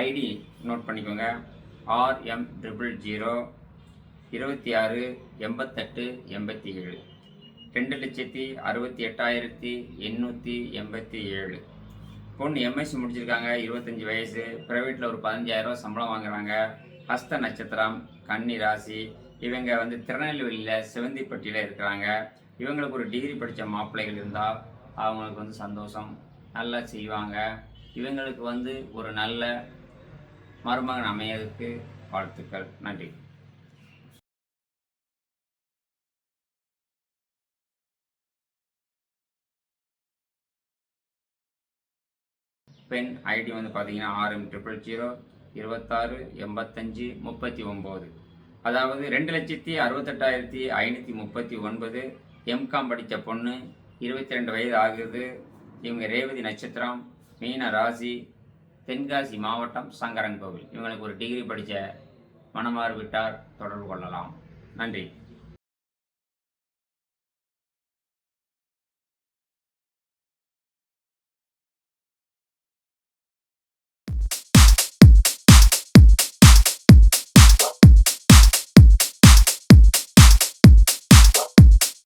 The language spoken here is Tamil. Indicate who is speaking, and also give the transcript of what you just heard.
Speaker 1: ஐடி நோட் பண்ணிக்கோங்க. RM00 26 88 87 2,68,887. பொண்ணு எம்எஸ்சி முடிச்சிருக்காங்க, 25 வயசு, ப்ரைவேட்டில் ஒரு 15,000 சம்பளம் வாங்குறாங்க. ஹஸ்த நட்சத்திரம், கன்னி ராசி. இவங்க திருநெல்வேலியில் சிவந்திப்பட்டியில் இருக்கிறாங்க. இவங்களுக்கு ஒரு டிகிரி படித்த மாப்பிள்ளைகள் இருந்தால் அவங்களுக்கு சந்தோஷம், நல்லா செய்வாங்க. இவங்களுக்கு ஒரு நல்ல மருமகன் அமையதுக்கு வாழ்த்துக்கள். நன்றி. பெண் ஐடி பார்த்தீங்கன்னா RM00 26 85 39. அதாவது 2,68,539. எம்காம் படித்த பொண்ணு, 22 வயது ஆகுது. இவங்க ரேவதி நட்சத்திரம், மீன ராசி, தென்காசி மாவட்டம், சங்கரன் கோவில். இவங்களுக்கு ஒரு டிகிரி படித்த மணமார் விட்டார் தொடர்பு கொள்ளலாம். நன்றி.